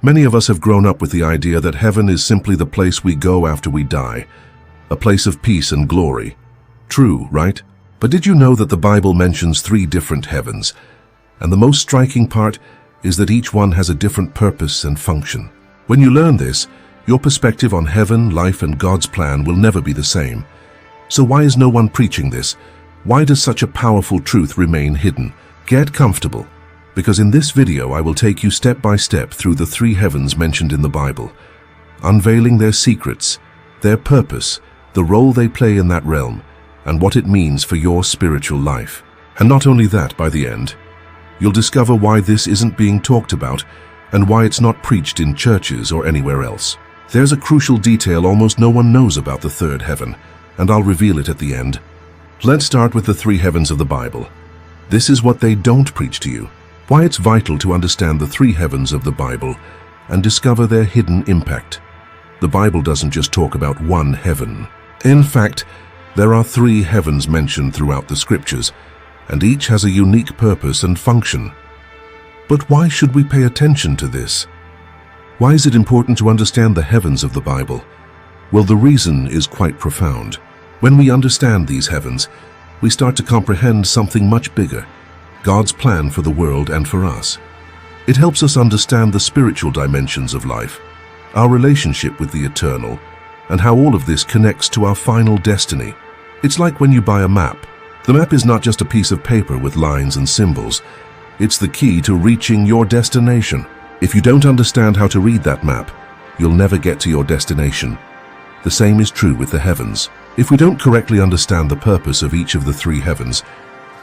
Many of us have grown up with the idea that heaven is simply the place we go after we die, a place of peace and glory. True, right? But did you know that the Bible mentions 3 different heavens? And the most striking part is that each one has a different purpose and function. When you learn this, your perspective on heaven, life, and God's plan will never be the same. So why is no one preaching this? Why does such a powerful truth remain hidden? Get comfortable, because in this video I will take you step by step through the 3 heavens mentioned in the Bible, unveiling their secrets, their purpose, the role they play in that realm, and what it means for your spiritual life. And not only that, by the end, you'll discover why this isn't being talked about and why it's not preached in churches or anywhere else. There's a crucial detail almost no one knows about the 3rd heaven, and I'll reveal it at the end. Let's start with the 3 heavens of the Bible. This is what they don't preach to you, why it's vital to understand the 3 heavens of the Bible and discover their hidden impact. The Bible doesn't just talk about one heaven. In fact, there are 3 heavens mentioned throughout the scriptures, and each has a unique purpose and function. But why should we pay attention to this? Why is it important to understand the heavens of the Bible? Well, the reason is quite profound. When we understand these heavens, we start to comprehend something much bigger, God's plan for the world and for us. It helps us understand the spiritual dimensions of life, our relationship with the eternal, and how all of this connects to our final destiny. It's like when you buy a map. The map is not just a piece of paper with lines and symbols. It's the key to reaching your destination. If you don't understand how to read that map, you'll never get to your destination. The same is true with the heavens. If we don't correctly understand the purpose of each of the 3 heavens,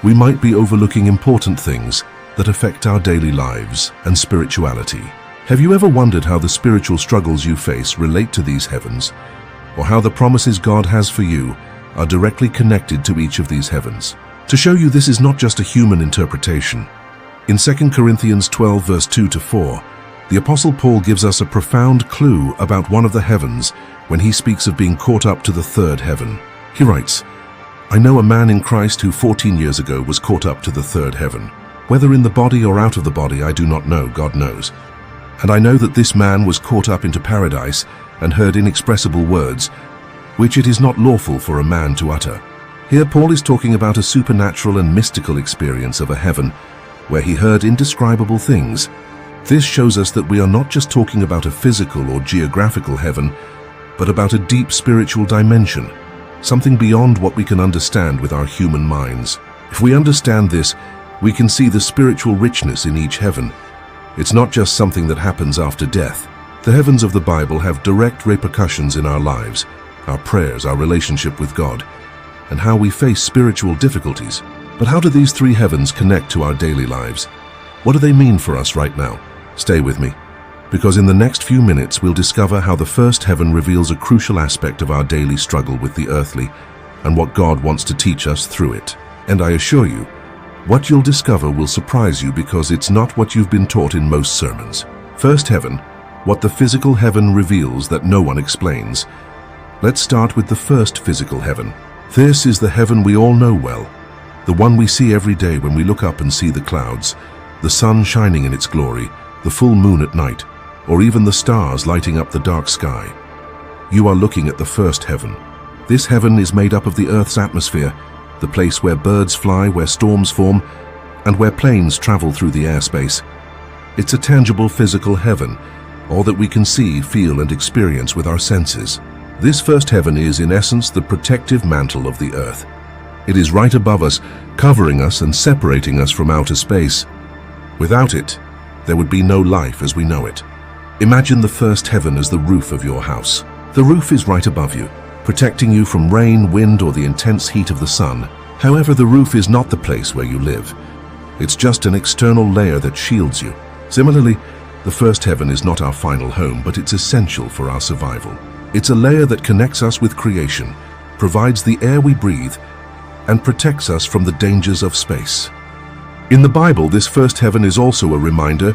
we might be overlooking important things that affect our daily lives and spirituality. Have you ever wondered how the spiritual struggles you face relate to these heavens, or how the promises God has for you are directly connected to each of these heavens? To show you this is not just a human interpretation, in 2 Corinthians 12 verse 2-4, the Apostle Paul gives us a profound clue about one of the heavens when he speaks of being caught up to the 3rd heaven. He writes, "I know a man in Christ who 14 years ago was caught up to the 3rd heaven. Whether in the body or out of the body, I do not know, God knows. And I know that this man was caught up into paradise and heard inexpressible words, which it is not lawful for a man to utter." Here Paul is talking about a supernatural and mystical experience of a heaven where he heard indescribable things. This shows us that we are not just talking about a physical or geographical heaven, but about a deep spiritual dimension, something beyond what we can understand with our human minds. If we understand this, we can see the spiritual richness in each heaven. It's not just something that happens after death. The heavens of the Bible have direct repercussions in our lives, our prayers, our relationship with God, and how we face spiritual difficulties. But how do these 3 heavens connect to our daily lives? What do they mean for us right now? Stay with me, because in the next few minutes we'll discover how the 1st heaven reveals a crucial aspect of our daily struggle with the earthly and what God wants to teach us through it. And I assure you, what you'll discover will surprise you because it's not what you've been taught in most sermons. 1st heaven, what the physical heaven reveals that no one explains. Let's start with the 1st physical heaven. This is the heaven we all know well, the one we see every day when we look up and see the clouds, the sun shining in its glory, the full moon at night, or even the stars lighting up the dark sky. You are looking at the 1st heaven. This heaven is made up of the Earth's atmosphere, the place where birds fly, where storms form, and where planes travel through the airspace. It's a tangible physical heaven, all that we can see, feel, and experience with our senses. This 1st heaven is, in essence, the protective mantle of the earth. It is right above us, covering us and separating us from outer space. Without it, there would be no life as we know it. Imagine the 1st heaven as the roof of your house. The roof is right above you, protecting you from rain, wind, or the intense heat of the sun. However, the roof is not the place where you live. It's just an external layer that shields you. Similarly, the 1st heaven is not our final home, but it's essential for our survival. It's a layer that connects us with creation, provides the air we breathe, and protects us from the dangers of space. In the Bible, this 1st heaven is also a reminder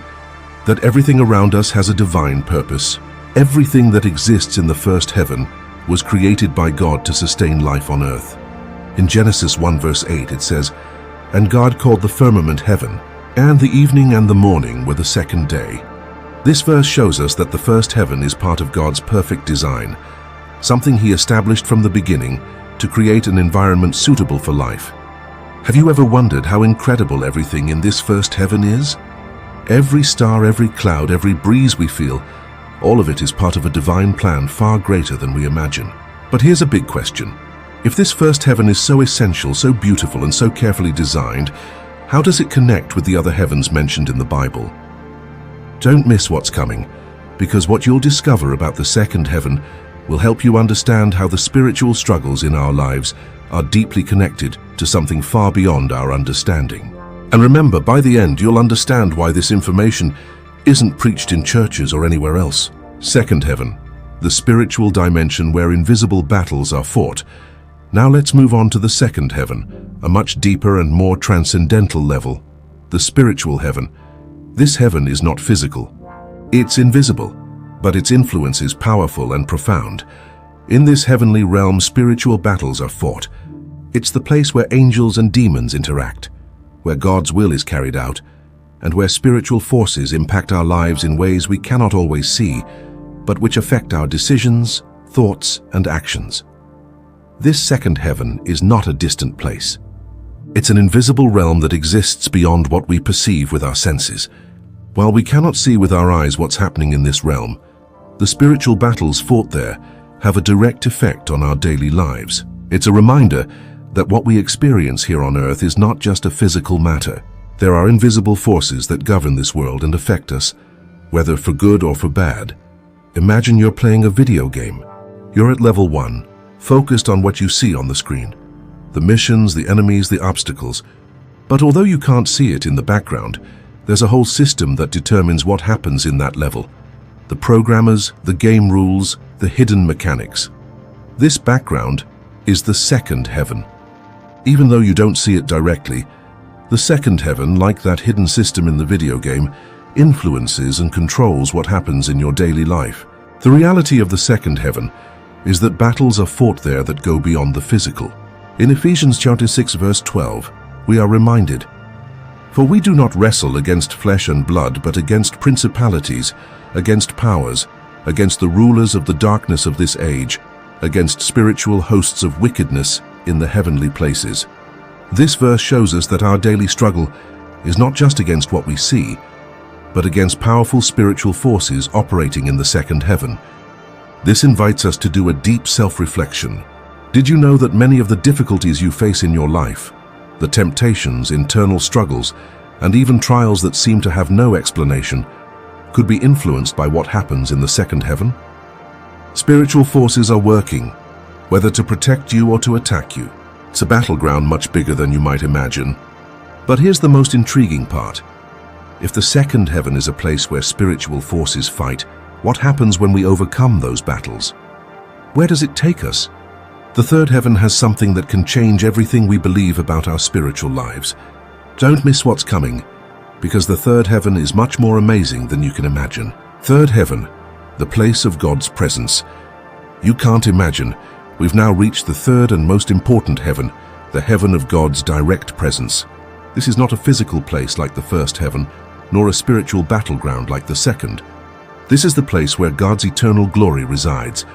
that everything around us has a divine purpose. Everything that exists in the 1st heaven was created by God to sustain life on earth. In Genesis 1 verse 8 it says, "And God called the firmament heaven, and the evening and the morning were the 2nd day." This verse shows us that the first heaven is part of God's perfect design, something He established from the beginning to create an environment suitable for life. Have you ever wondered how incredible everything in this first heaven is? Every star, every cloud, every breeze we feel, all of it is part of a divine plan far greater than we imagine. But here's a big question. If this first heaven is so essential, so beautiful, and so carefully designed, how does it connect with the other heavens mentioned in the Bible? Don't miss what's coming, because what you'll discover about the second heaven will help you understand how the spiritual struggles in our lives are deeply connected to something far beyond our understanding. And remember, by the end, you'll understand why this information isn't preached in churches or anywhere else. Second heaven, the spiritual dimension where invisible battles are fought. Now let's move on to the second heaven, a much deeper and more transcendental level, the spiritual heaven. This heaven is not physical. It's invisible, but its influence is powerful and profound. In this heavenly realm, spiritual battles are fought. It's the place where angels and demons interact, where God's will is carried out, and where spiritual forces impact our lives in ways we cannot always see, but which affect our decisions, thoughts, and actions. This second heaven is not a distant place. It's an invisible realm that exists beyond what we perceive with our senses. While we cannot see with our eyes what's happening in this realm, the spiritual battles fought there have a direct effect on our daily lives. It's a reminder that what we experience here on earth is not just a physical matter. There are invisible forces that govern this world and affect us, whether for good or for bad. Imagine you're playing a video game. You're at level 1, focused on what you see on the screen, the missions, the enemies, the obstacles. But although you can't see it in the background, there's a whole system that determines what happens in that level. The programmers, the game rules, the hidden mechanics. This background is the second heaven. Even though you don't see it directly, the second heaven, like that hidden system in the video game, influences and controls what happens in your daily life. The reality of the second heaven is that battles are fought there that go beyond the physical. In Ephesians chapter 6 verse 12, we are reminded, "For we do not wrestle against flesh and blood, but against principalities, against powers, against the rulers of the darkness of this age, against spiritual hosts of wickedness in the heavenly places." This verse shows us that our daily struggle is not just against what we see, but against powerful spiritual forces operating in the second heaven. This invites us to do a deep self-reflection. Did you know that many of the difficulties you face in your life, the temptations, internal struggles, and even trials that seem to have no explanation, could be influenced by what happens in the second heaven? Spiritual forces are working, whether to protect you or to attack you. It's a battleground much bigger than you might imagine. But here's the most intriguing part. If the second heaven is a place where spiritual forces fight, what happens when we overcome those battles? Where does it take us? The third heaven has something that can change everything we believe about our spiritual lives. Don't miss what's coming, because the third heaven is much more amazing than you can imagine. Third heaven, the place of God's presence. You can't imagine. We've now reached the third and most important heaven, the heaven of God's direct presence. This is not a physical place like the first heaven, nor a spiritual battleground like the second. This is the place where God's eternal glory resides,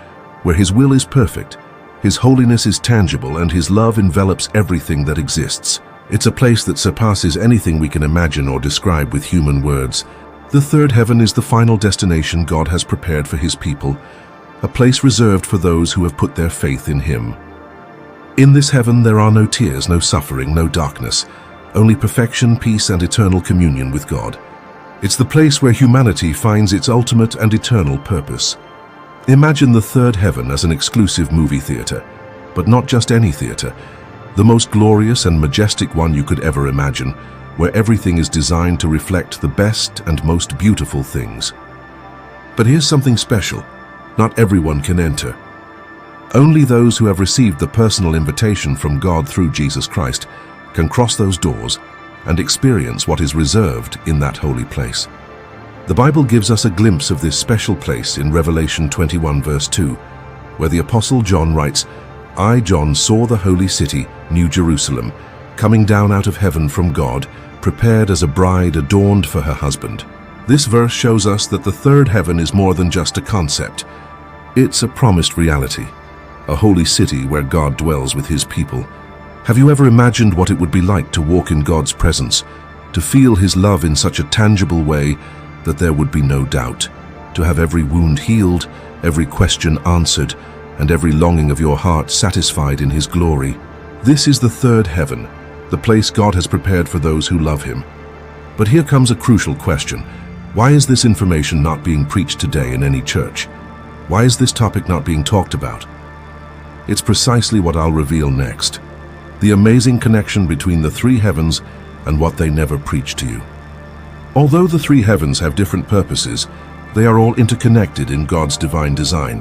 where His will is perfect, His holiness is tangible, and His love envelops everything that exists. It's a place that surpasses anything we can imagine or describe with human words. The third heaven is the final destination God has prepared for His people, a place reserved for those who have put their faith in Him. In this heaven there are no tears, no suffering, no darkness, only perfection, peace, and eternal communion with God. It's the place where humanity finds its ultimate and eternal purpose. Imagine the third heaven as an exclusive movie theater, but not just any theater, the most glorious and majestic one you could ever imagine, where everything is designed to reflect the best and most beautiful things. But here's something special. Not everyone can enter. Only those who have received the personal invitation from God through Jesus Christ can cross those doors and experience what is reserved in that holy place. The Bible gives us a glimpse of this special place in Revelation 21 verse 2, where the Apostle John writes, "I, John, saw the holy city, New Jerusalem, coming down out of heaven from God, prepared as a bride adorned for her husband." This verse shows us that the third heaven is more than just a concept. It's a promised reality, a holy city where God dwells with his people. Have you ever imagined what it would be like to walk in God's presence, to feel his love in such a tangible way that there would be no doubt, to have every wound healed, every question answered, and every longing of your heart satisfied in his glory? This is the third heaven, the place God has prepared for those who love him. But here comes a crucial question. Why is this information not being preached today in any church? Why is this topic not being talked about? It's precisely what I'll reveal next. The amazing connection between the three heavens and what they never preach to you. Although the three heavens have different purposes, they are all interconnected in God's divine design.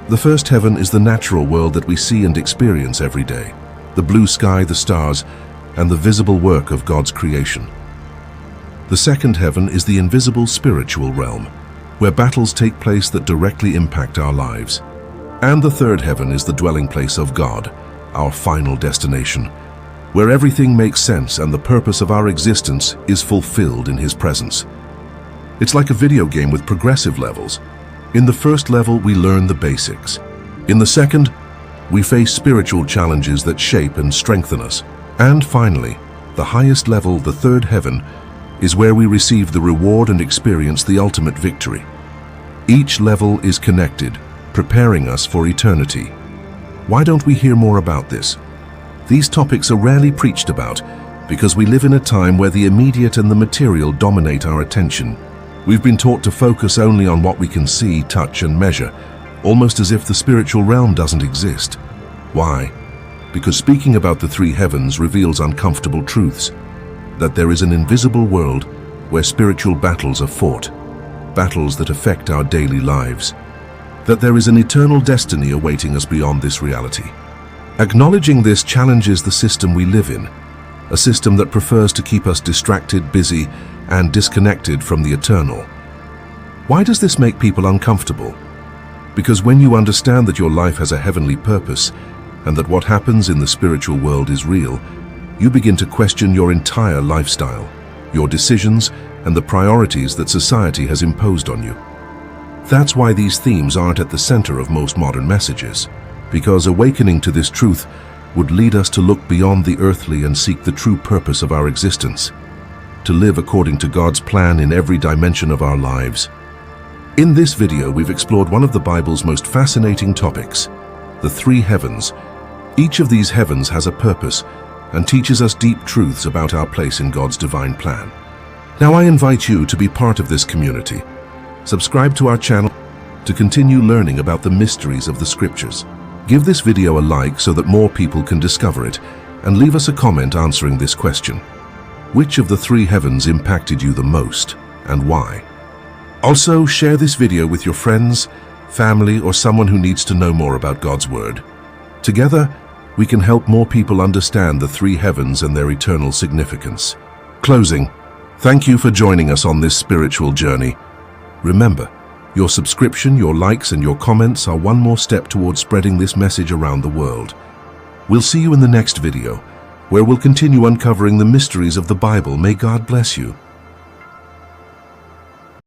The first heaven is the natural world that we see and experience every day, the blue sky, the stars, and the visible work of God's creation. The second heaven is the invisible spiritual realm, where battles take place that directly impact our lives. And the third heaven is the dwelling place of God, our final destination, where everything makes sense and the purpose of our existence is fulfilled in his presence. It's like a video game with progressive levels. In the first level, we learn the basics. In the second, we face spiritual challenges that shape and strengthen us. And finally, the highest level, the third heaven, is where we receive the reward and experience the ultimate victory. Each level is connected, preparing us for eternity. Why don't we hear more about this? These topics are rarely preached about because we live in a time where the immediate and the material dominate our attention. We've been taught to focus only on what we can see, touch, and measure, almost as if the spiritual realm doesn't exist. Why? Because speaking about the three heavens reveals uncomfortable truths, that there is an invisible world where spiritual battles are fought, battles that affect our daily lives, that there is an eternal destiny awaiting us beyond this reality. Acknowledging this challenges the system we live in, a system that prefers to keep us distracted, busy, and disconnected from the eternal. Why does this make people uncomfortable? Because when you understand that your life has a heavenly purpose and that what happens in the spiritual world is real, you begin to question your entire lifestyle, your decisions, and the priorities that society has imposed on you. That's why these themes aren't at the center of most modern messages, because awakening to this truth would lead us to look beyond the earthly and seek the true purpose of our existence, to live according to God's plan in every dimension of our lives. In this video, we've explored one of the Bible's most fascinating topics, the three heavens. Each of these heavens has a purpose and teaches us deep truths about our place in God's divine plan. Now I invite you to be part of this community. Subscribe to our channel to continue learning about the mysteries of the Scriptures. Give this video a like so that more people can discover it, and leave us a comment answering this question. Which of the three heavens impacted you the most, and why? Also, share this video with your friends, family, or someone who needs to know more about God's Word. Together, we can help more people understand the three heavens and their eternal significance. Closing, thank you for joining us on this spiritual journey. Remember, your subscription, your likes, and your comments are one more step towards spreading this message around the world. We'll see you in the next video, where we'll continue uncovering the mysteries of the Bible. May God bless you.